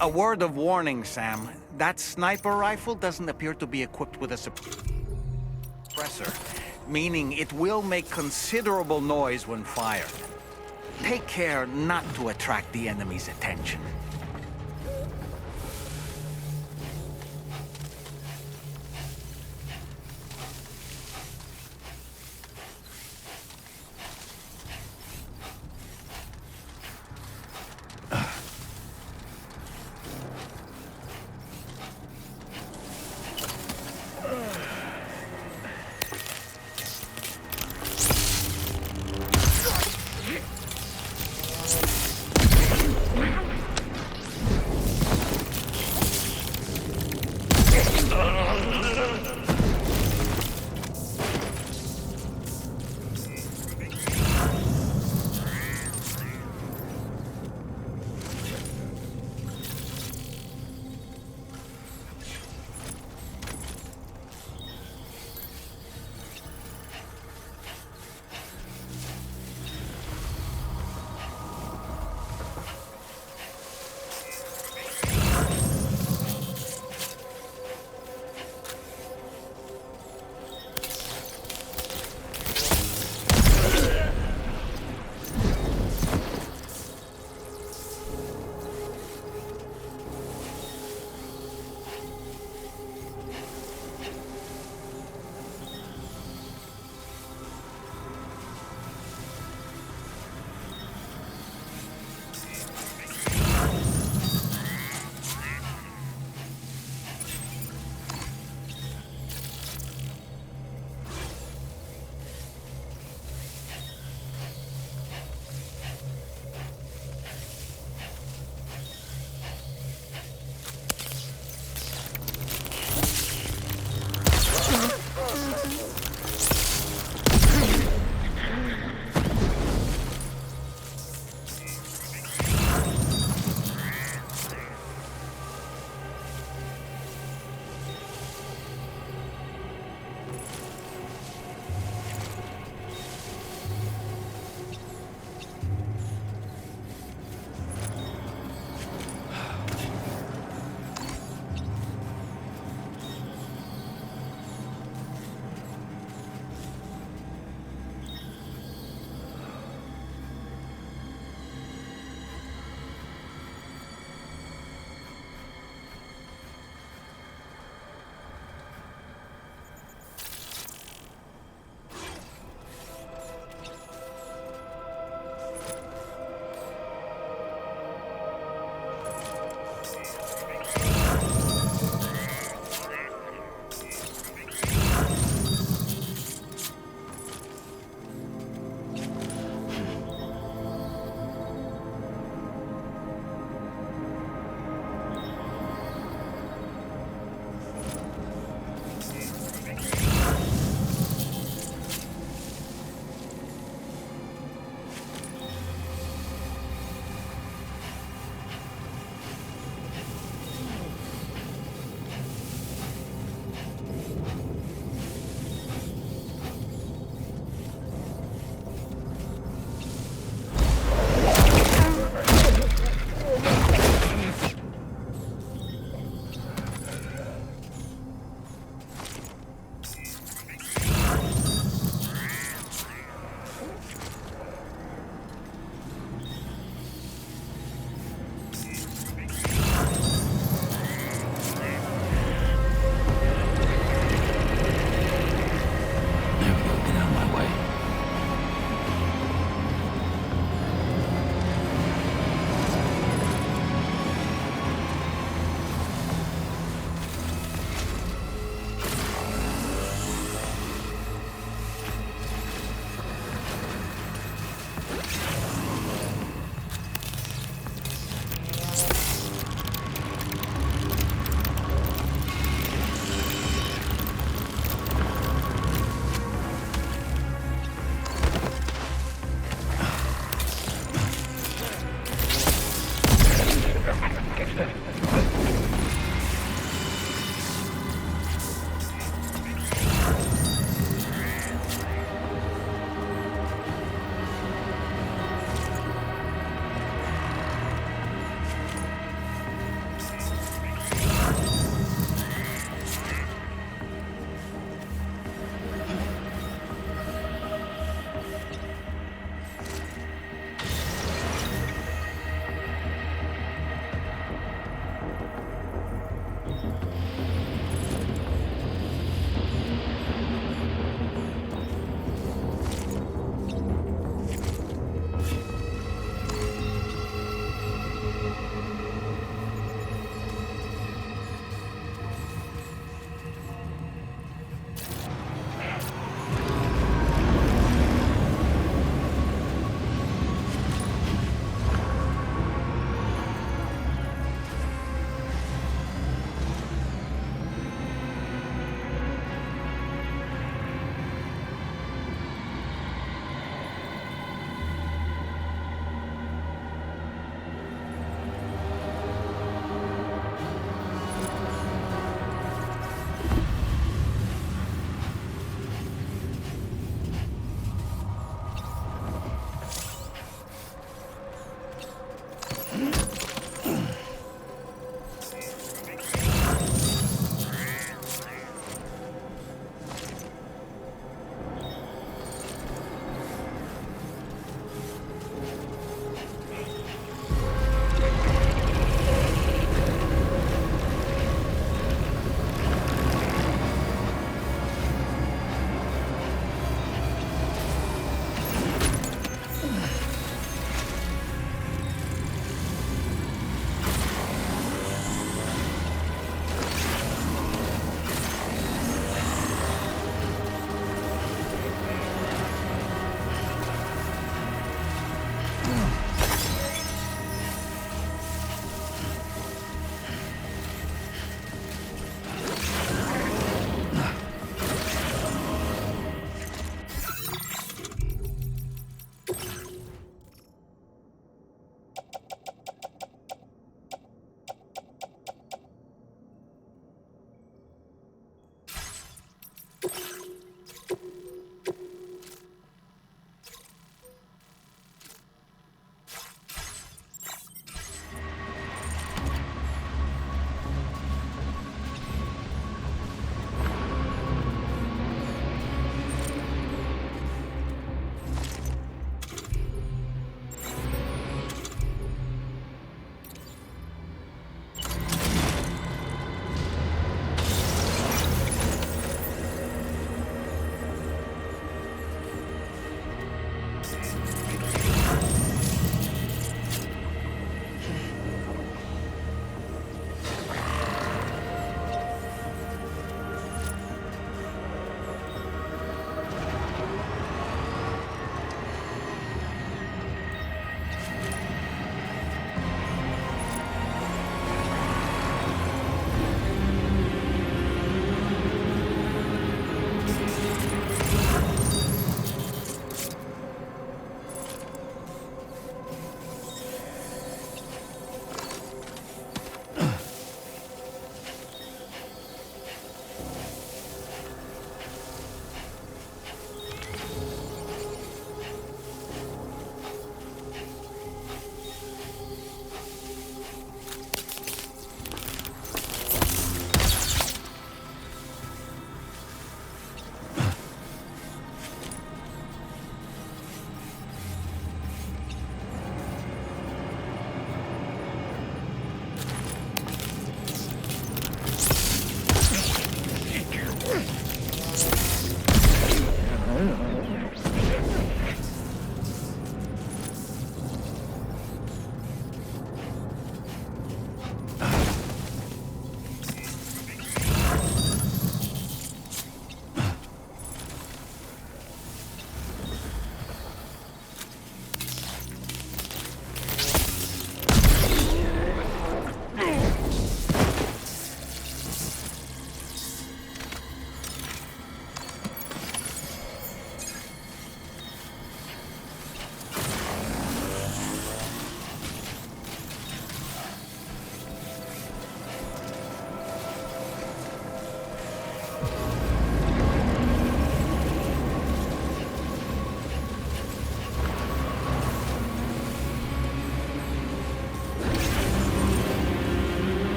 A word of warning, Sam. That sniper rifle doesn't appear to be equipped with a suppressor, meaning it will make considerable noise when fired. Take care not to attract the enemy's attention.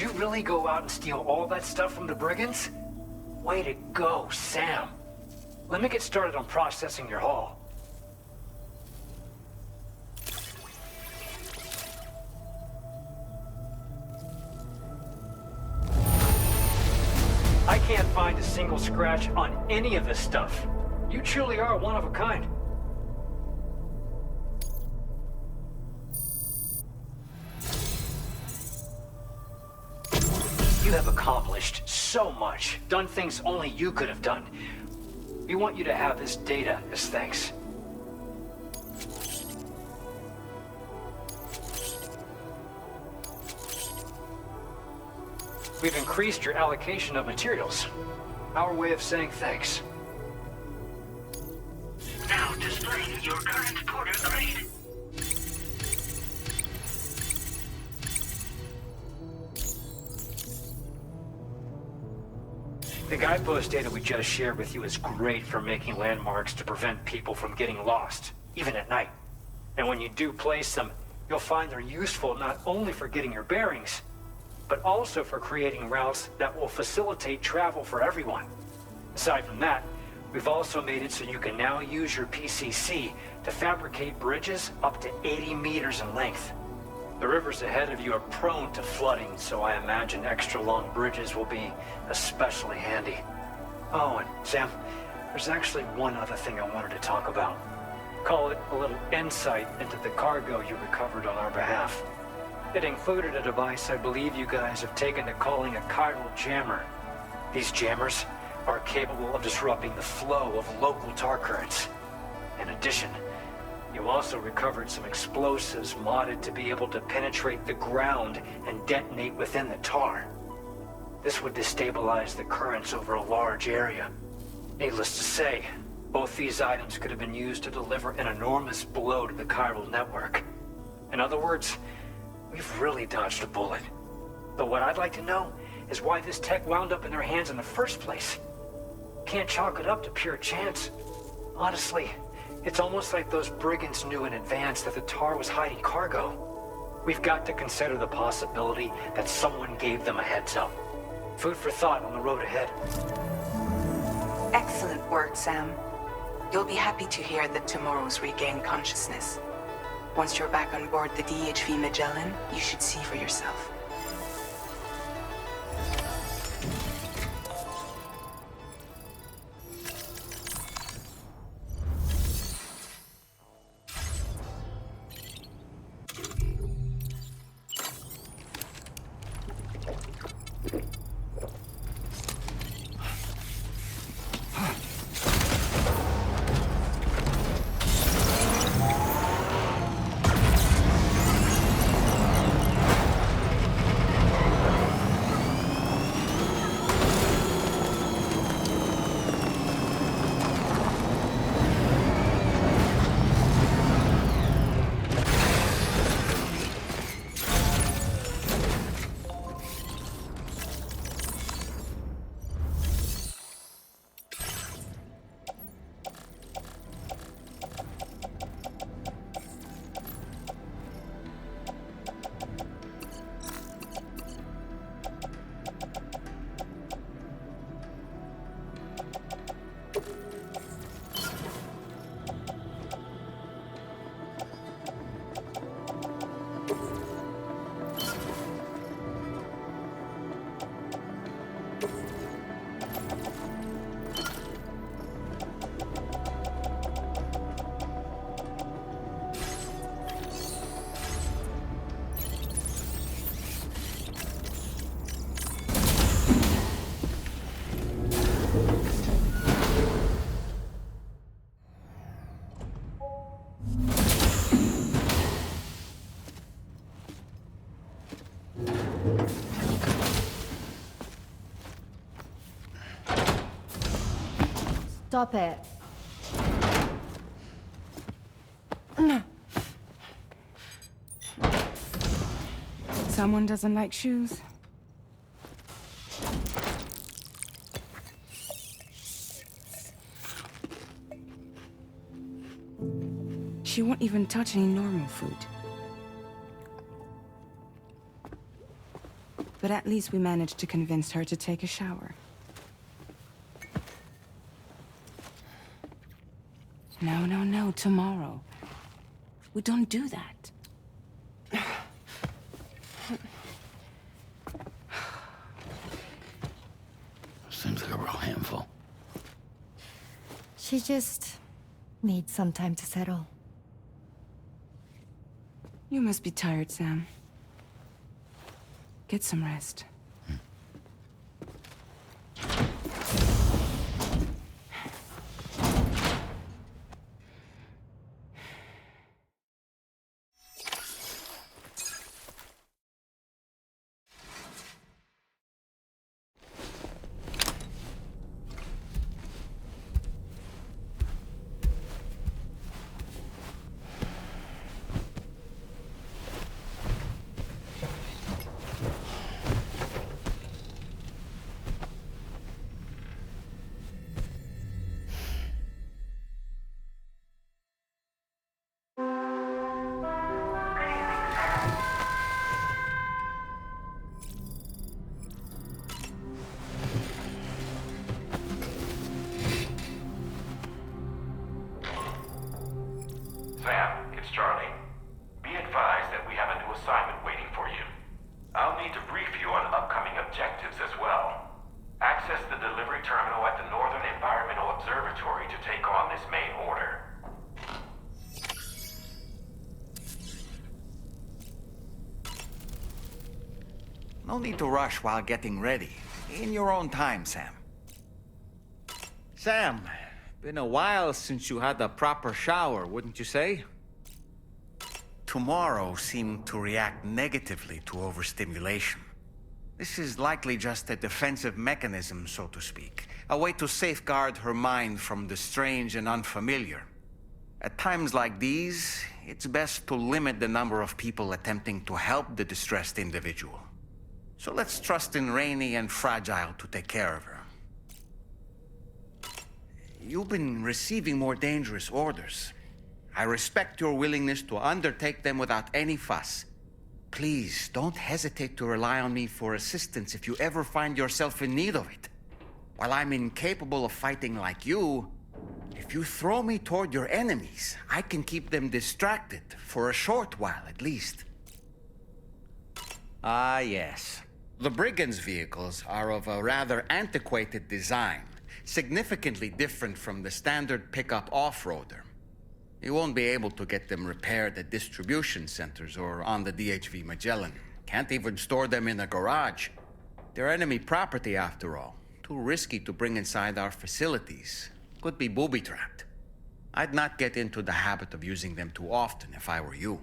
you really go out and steal all that stuff from the brigands? Way to go, Sam. Let me get started on processing your haul. I can't find a single scratch on any of this stuff. You truly are one of a kind. You have accomplished so much, done things only you could have done. We want you to have this data as thanks. We've increased your allocation of materials. Our way of saying thanks. Now displaying your current porter grade. The guidepost data we just shared with you is great for making landmarks to prevent people from getting lost, even at night. And when you do place them, you'll find they're useful not only for getting your bearings, but also for creating routes that will facilitate travel for everyone. Aside from that, we've also made it so you can now use your PCC to fabricate bridges up to 80 meters in length. The rivers ahead of you are prone to flooding, so I imagine extra long bridges will be especially handy. Oh, and Sam, there's actually one other thing I wanted to talk about. Call it a little insight into the cargo you recovered on our behalf. It included a device I believe you guys have taken to calling a chiral jammer. These jammers are capable of disrupting the flow of local tar currents. In addition, you also recovered some explosives modded to be able to penetrate the ground and detonate within the tar. This would destabilize the currents over a large area. Needless to say, both these items could have been used to deliver an enormous blow to the chiral network. In other words, we've really dodged a bullet. But what I'd like to know is why this tech wound up in their hands in the first place. Can't chalk it up to pure chance. Honestly, it's almost like those brigands knew in advance that the tar was hiding cargo. We've got to consider the possibility that someone gave them a heads up. Food for thought on the road ahead. Excellent work, Sam. You'll be happy to hear that tomorrow's regained consciousness. Once you're back on board the DHV Magellan, you should see for yourself. Stop it. Someone doesn't like shoes? She won't even touch any normal food. But at least we managed to convince her to take a shower. No, no, no, tomorrow. We don't do that. Seems like a real handful. She just needs some time to settle. You must be tired, Sam. Get some rest. Sam, it's Charlie. Be advised that we have a new assignment waiting for you. I'll need to brief you on upcoming objectives as well. Access the delivery terminal at the Northern Environmental Observatory to take on this main order. No need to rush while getting ready. In your own time, Sam. Sam, been a while since you had a proper shower, wouldn't you say? Tomorrow seemed to react negatively to overstimulation. This is likely just a defensive mechanism, so to speak. A way to safeguard her mind from the strange and unfamiliar. At times like these, it's best to limit the number of people attempting to help the distressed individual. So let's trust in Rainey and Fragile to take care of her. You've been receiving more dangerous orders. I respect your willingness to undertake them without any fuss. Please, don't hesitate to rely on me for assistance if you ever find yourself in need of it. While I'm incapable of fighting like you, if you throw me toward your enemies, I can keep them distracted, for a short while at least. Ah, yes. The Brigands' vehicles are of a rather antiquated design, significantly different from the standard pickup off-roader. You won't be able to get them repaired at distribution centers or on the DHV Magellan. Can't even store them in a garage. They're enemy property after all. Too risky to bring inside our facilities. Could be booby-trapped. I'd not get into the habit of using them too often if I were you.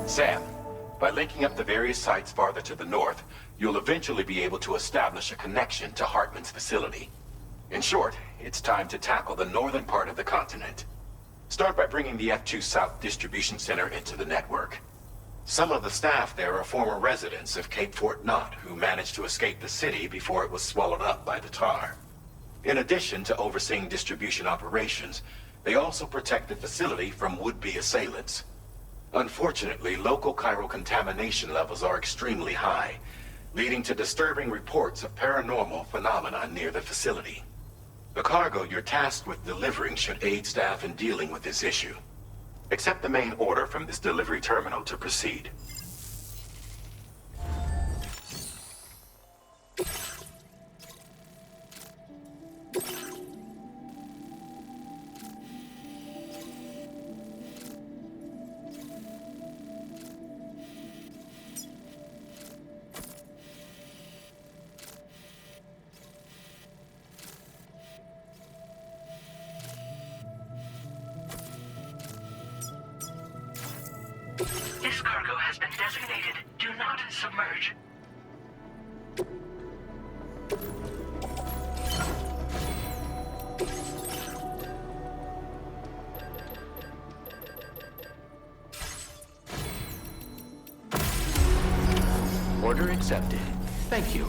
Sam, by linking up the various sites farther to the north, you'll eventually be able to establish a connection to Hartman's facility. In short, it's time to tackle the northern part of the continent. Start by bringing the F2 South Distribution Center into the network. Some of the staff there are former residents of Cape Fort Knot who managed to escape the city before it was swallowed up by the tar. In addition to overseeing distribution operations, they also protect the facility from would-be assailants. Unfortunately, local chiral contamination levels are extremely high, leading to disturbing reports of paranormal phenomena near the facility. The cargo you're tasked with delivering should aid staff in dealing with this issue. Accept the main order from this delivery terminal to proceed. This cargo has been designated Do Not Submerge. Order accepted. Thank you.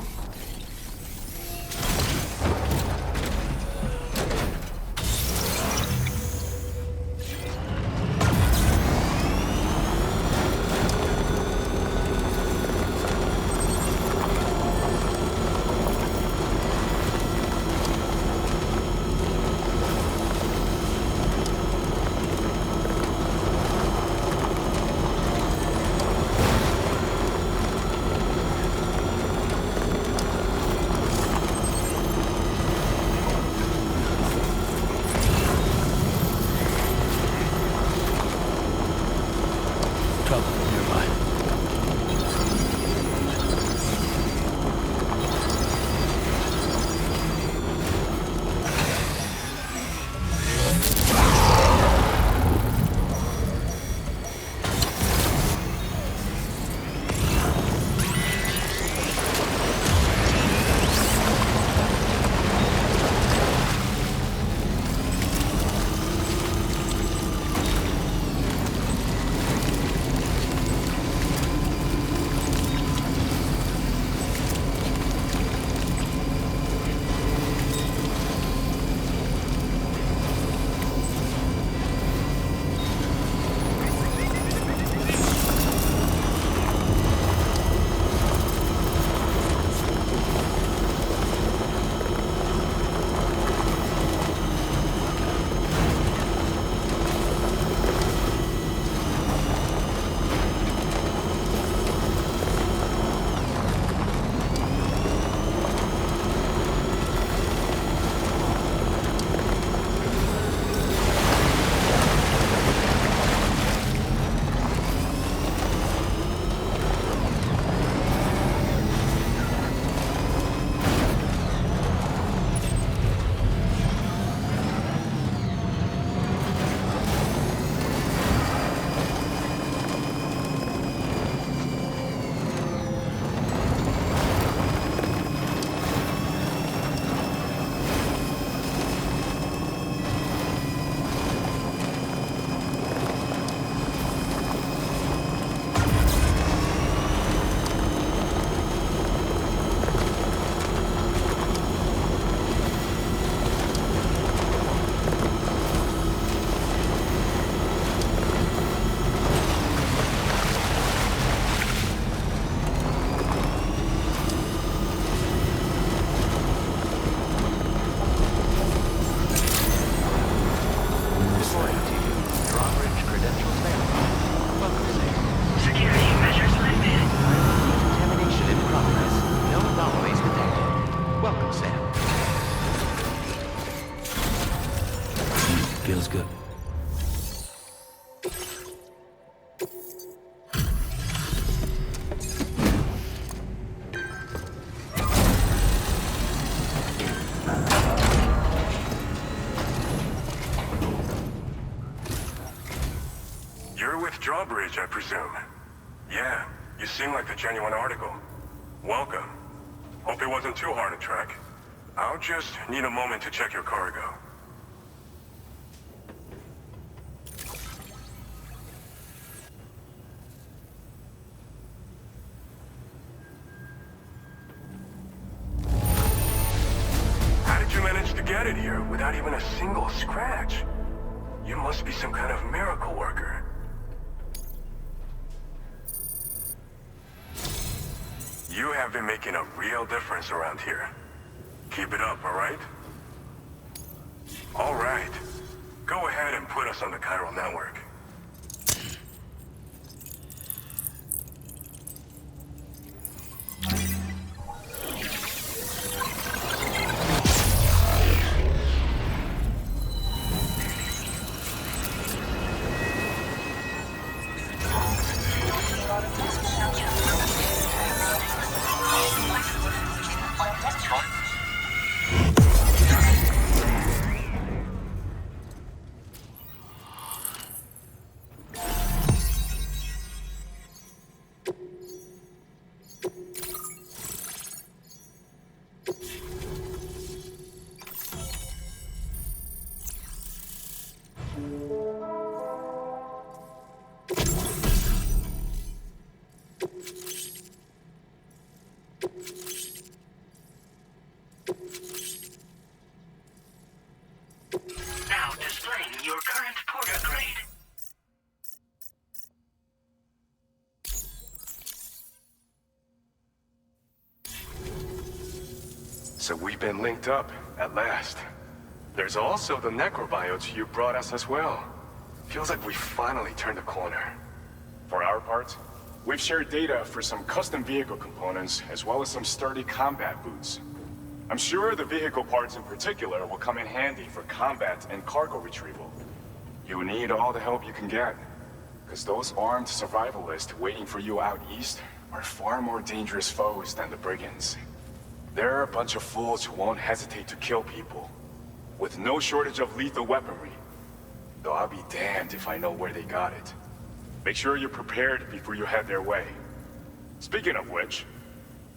Feels good. You're with Drawbridge, I presume. Yeah, you seem like the genuine article. Welcome. Hope it wasn't too hard to track. I'll just need a moment to check your cargo. get it here without even a single scratch. You must be some kind of miracle worker. You have been making a real difference around here. Keep it up, all right? All right. Go ahead and put us on the chiral network. Now displaying your current porter grade. So we've been linked up, at last. There's also the necrobiotes you brought us as well. Feels like we finally turned a corner. For our part, we've shared data for some custom vehicle components, as well as some sturdy combat boots. I'm sure the vehicle parts in particular will come in handy for combat and cargo retrieval. You need all the help you can get, because those armed survivalists waiting for you out east are far more dangerous foes than the brigands. They're a bunch of fools who won't hesitate to kill people, with no shortage of lethal weaponry. Though I'll be damned if I know where they got it. Make sure you're prepared before you head their way. Speaking of which,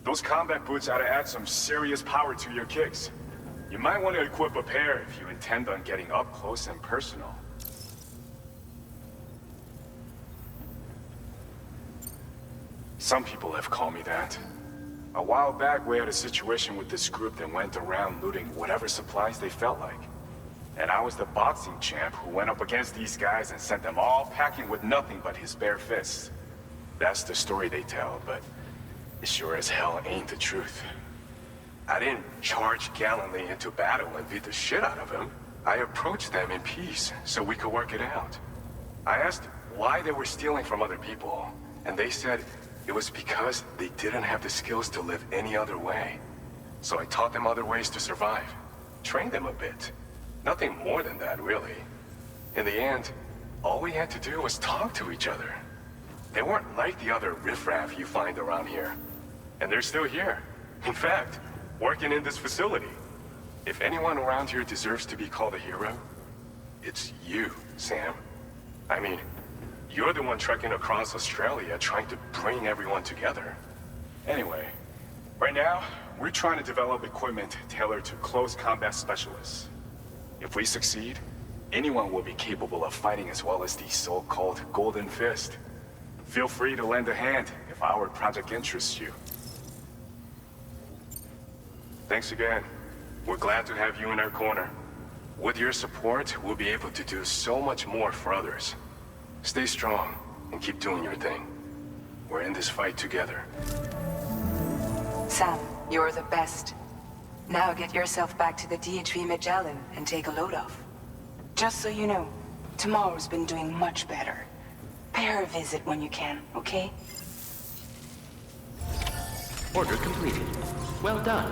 those combat boots ought to add some serious power to your kicks. You might want to equip a pair if you intend on getting up close and personal. Some people have called me that. A while back, we had a situation with this group that went around looting whatever supplies they felt like. And I was the boxing champ who went up against these guys and sent them all packing with nothing but his bare fists. That's the story they tell, but it sure as hell ain't the truth. I didn't charge gallantly into battle and beat the shit out of them. I approached them in peace so we could work it out. I asked why they were stealing from other people, and they said it was because they didn't have the skills to live any other way. So I taught them other ways to survive, trained them a bit. Nothing more than that, really. In the end, all we had to do was talk to each other. They weren't like the other riffraff you find around here. And they're still here. In fact, working in this facility. If anyone around here deserves to be called a hero, it's you, Sam. I mean, you're the one trekking across Australia trying to bring everyone together. Anyway, right now, we're trying to develop equipment tailored to close combat specialists. If we succeed, anyone will be capable of fighting as well as the so-called Golden Fist. Feel free to lend a hand if our project interests you. Thanks again. We're glad to have you in our corner. With your support, we'll be able to do so much more for others. Stay strong and keep doing your thing. We're in this fight together. Sam, you're the best. Now get yourself back to the DHV Magellan and take a load off. Just so you know, tomorrow's been doing much better. Pay her a visit when you can, okay? Order completed. Well done.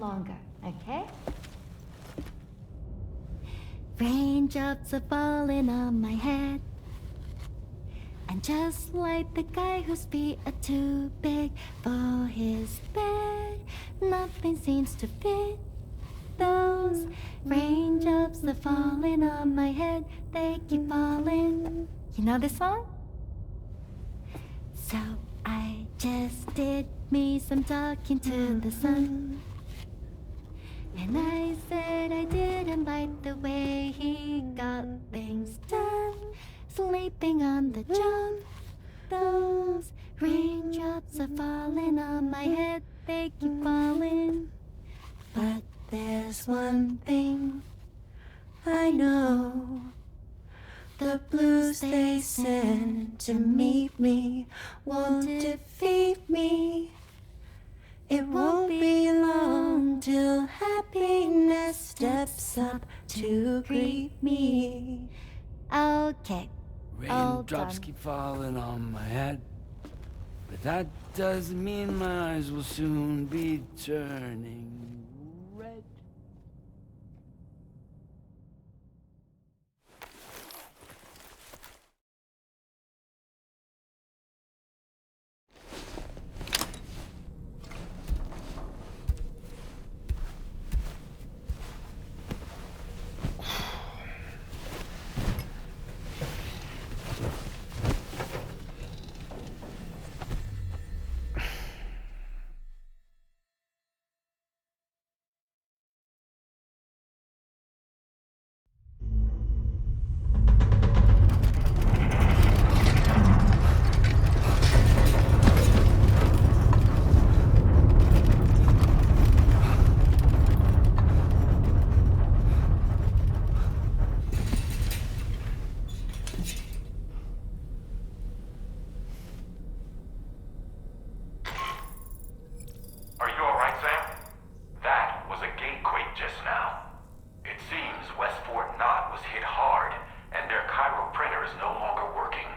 longer, okay? Raindrops are falling on my head. And just like the guy whose feet are too big for his bed, nothing seems to fit. Those raindrops are falling on my head, they keep falling. You know this song? So I just did me some talking to the sun. And I said I didn't like the way he got things done. Sleeping on the job. Those raindrops are falling on my head, they keep falling. But there's one thing I know. The blues they send to meet me won't defeat me. It won't be long till happiness steps up to greet me. Okay. Raindrops keep falling on my head, but that doesn't mean my eyes will soon be turning red. Are you alright, Sam? That was a gatequake just now. It seems West Fort Knott was hit hard, and their Cairo printer is no longer working.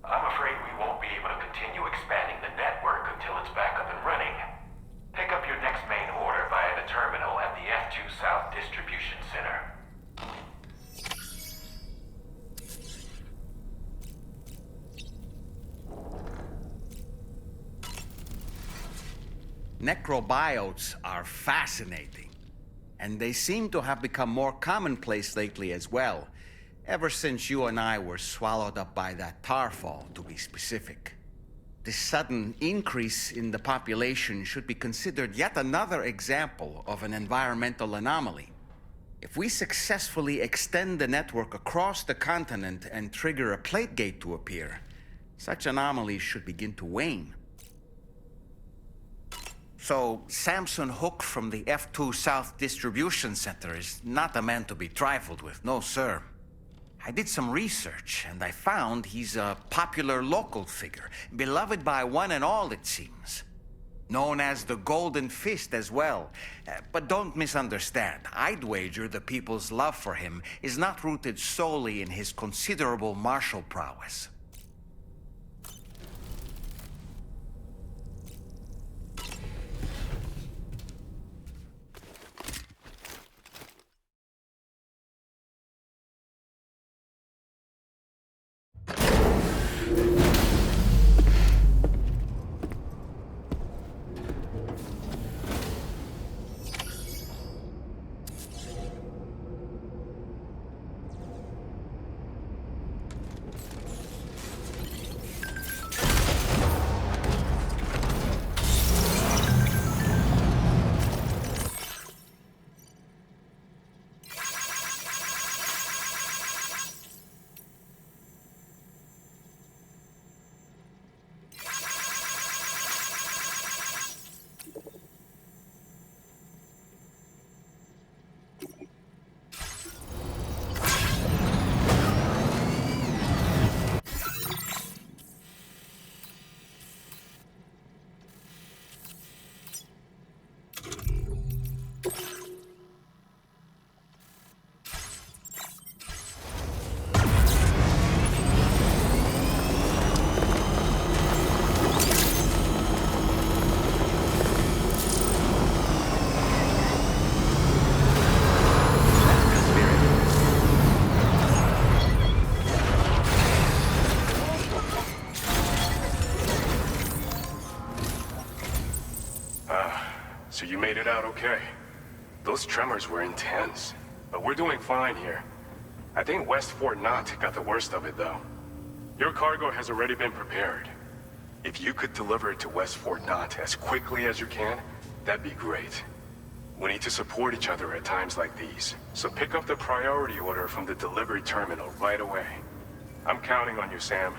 I'm afraid we won't be able to continue expanding the network until it's back up and running. Pick up your next main order via the terminal at the F2 South Distribution Center. Necrobiotes are fascinating, and they seem to have become more commonplace lately as well, ever since you and I were swallowed up by that tar fall, to be specific. This sudden increase in the population should be considered yet another example of an environmental anomaly. If we successfully extend the network across the continent and trigger a plate gate to appear, such anomalies should begin to wane. So, Samson Hook from the F2 South Distribution Center is not a man to be trifled with, no sir. I did some research, and I found he's a popular local figure, beloved by one and all, it seems. Known as the Golden Fist as well. But don't misunderstand. I'd wager the people's love for him is not rooted solely in his considerable martial prowess. So you made it out okay. Those tremors were intense, but we're doing fine here. I think West Fort Knott got the worst of it, though. Your cargo has already been prepared. If you could deliver it to West Fort Knott as quickly as you can, that'd be great. We need to support each other at times like these, so pick up the priority order from the delivery terminal right away. I'm counting on you, Sam.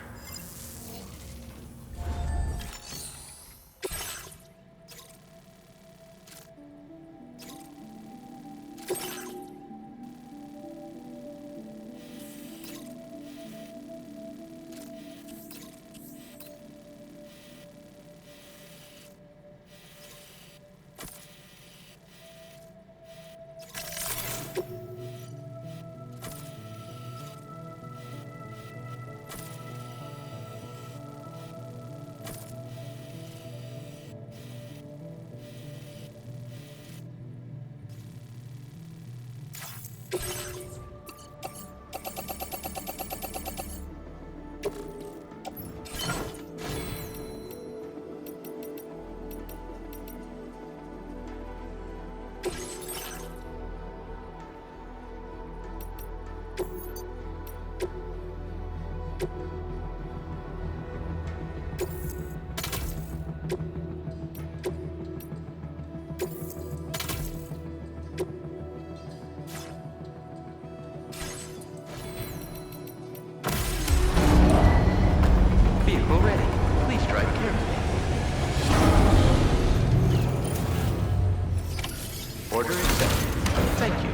Vehicle ready. Please drive carefully. Order accepted. Thank you.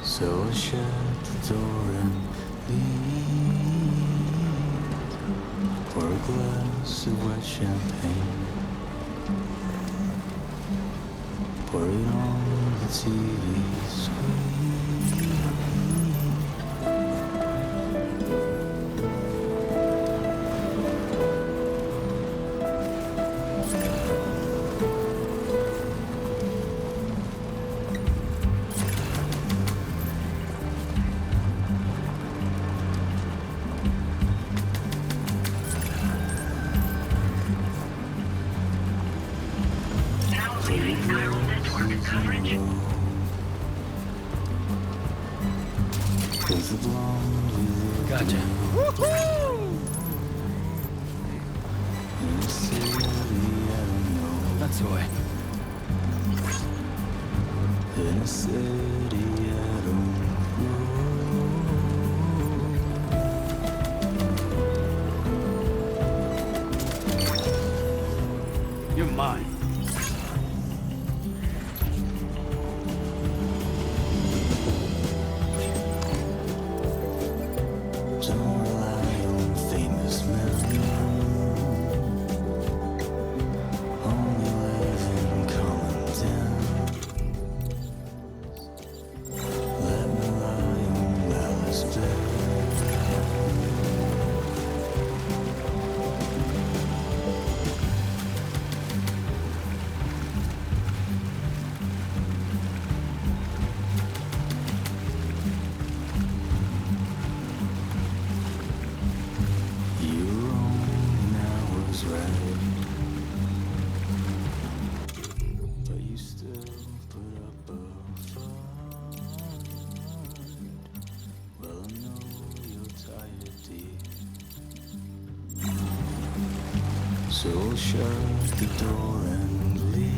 So shut the door and leave. Pour a glass of white champagne. Pour it on the TV screen. Gotcha. That's the way. In a city I don't know. You're mine. Don't rely on famous men. Only live in common den. Let me lie on Alice bed. You were wrong, I was right. But you still put up a fight. Well, I know you're tired, dear. So shut the door and leave.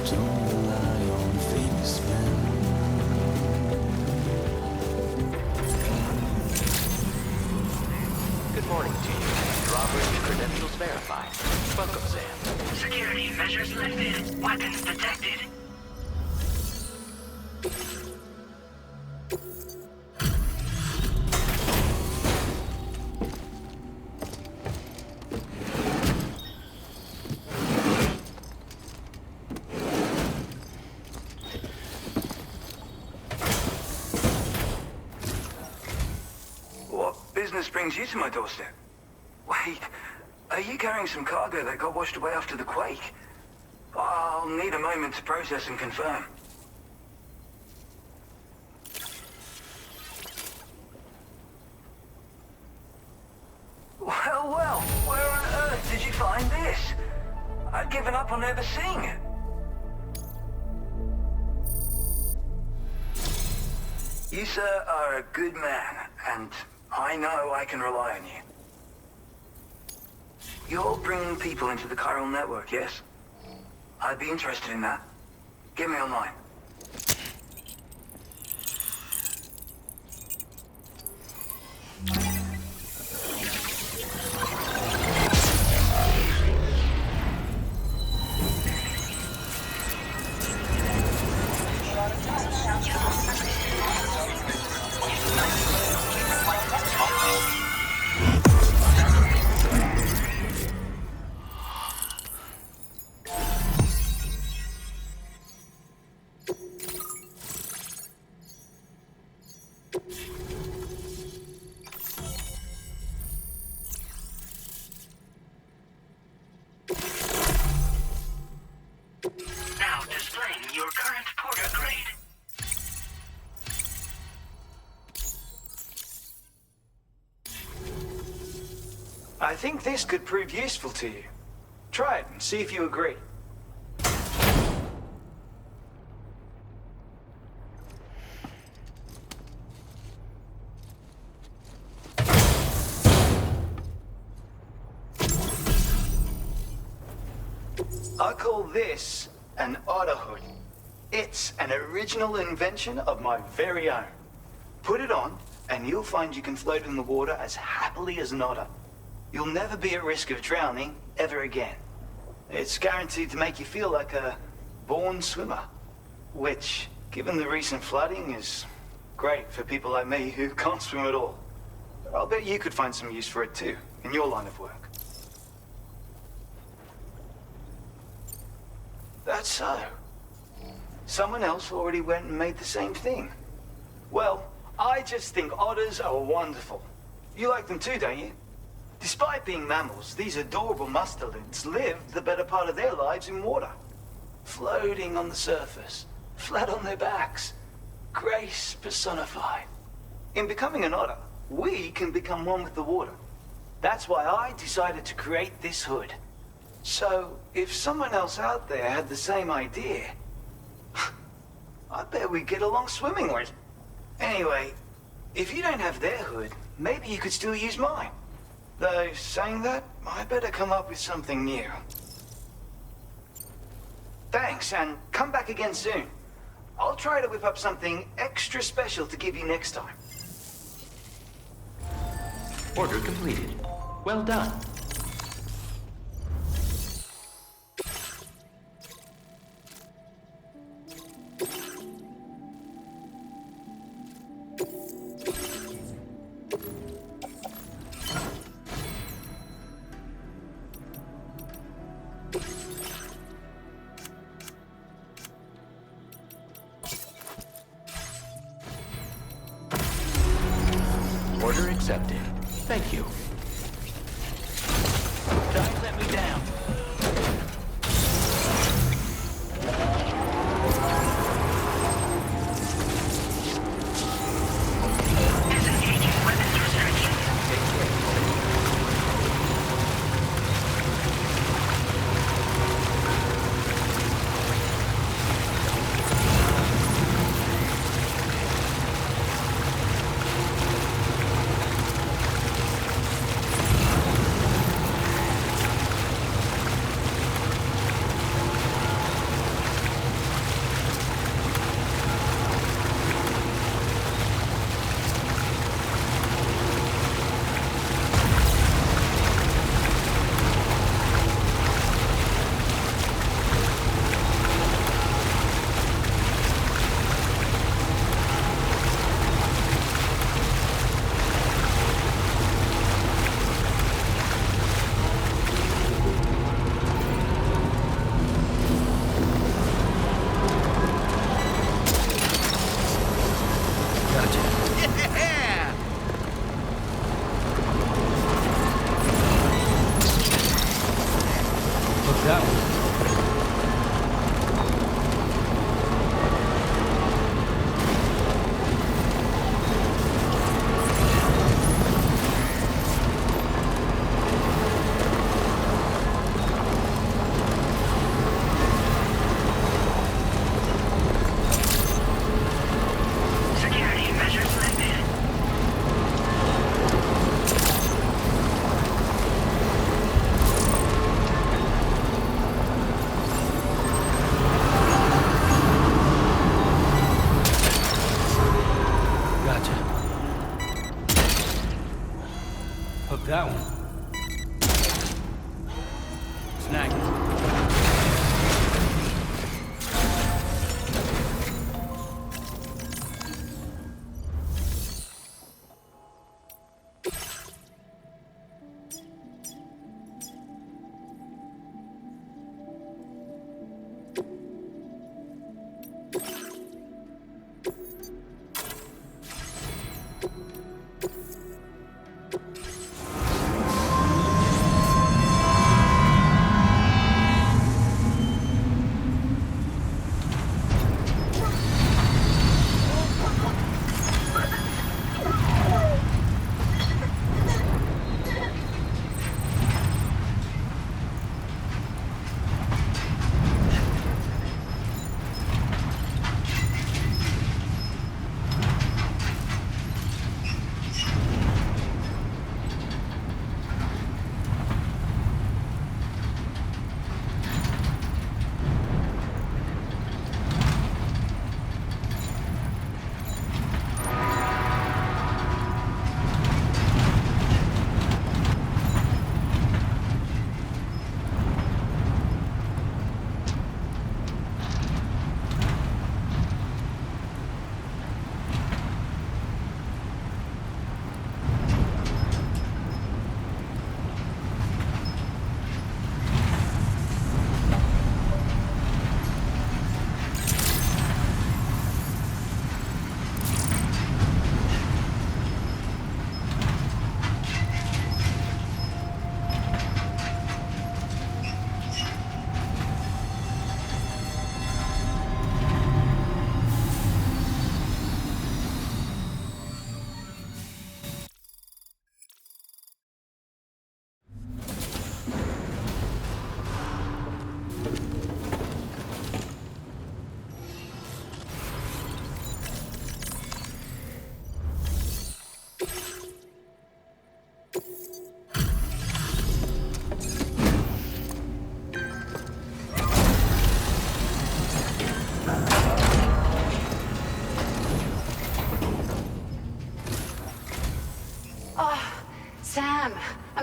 Don't rely on famous men. Good morning to you. Drawbridge credentials verified. Welcome, Sam. Security measures lifted. Weapons detected. What business brings you to my doorstep? Wait, are you carrying some cargo that got washed away after the quake? I'll need a moment to process and confirm. Well, where on earth did you find this? I'd given up on ever seeing it. You, sir, are a good man, and I know I can rely on you. You're bringing people into the chiral network, yes? I'd be interested in that. Get me online. Now displaying your current porter grade. I think this could prove useful to you. Try it and see if you agree. I call this an auto hood. It's an original invention of my very own. Put it on, and you'll find you can float in the water as happily as an otter. You'll never be at risk of drowning ever again. It's guaranteed to make you feel like a born swimmer, which, given the recent flooding, is great for people like me who can't swim at all. But I'll bet you could find some use for it too, in your line of work. That's so. Someone else already went and made the same thing. Well, I just think otters are wonderful. You like them too, don't you? Despite being mammals, these adorable mustelids live the better part of their lives in water. Floating on the surface, flat on their backs. Grace personified. In becoming an otter, we can become one with the water. That's why I decided to create this hood. So, if someone else out there had the same idea, I bet we'd get along swimmingly. Anyway, if you don't have their hood, maybe you could still use mine. Though, saying that, I better come up with something new. Thanks, and come back again soon. I'll try to whip up something extra special to give you next time. Order completed. Well done. Order accepted. Thank you. Don't let me down. Disengaging weapons research. That one. Snag it.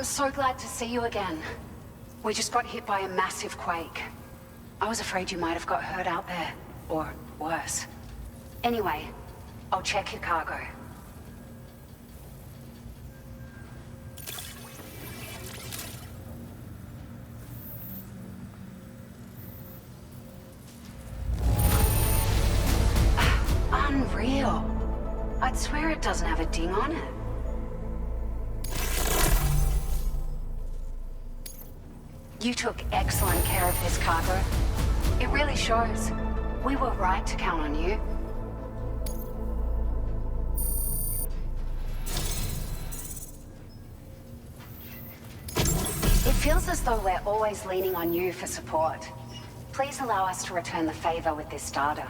I'm so glad to see you again. We just got hit by a massive quake. I was afraid you might have got hurt out there, or worse. Anyway, I'll check your cargo. Unreal. I'd swear it doesn't have a ding on it. You took excellent care of this cargo. It really shows. We were right to count on you. It feels as though we're always leaning on you for support. Please allow us to return the favor with this data.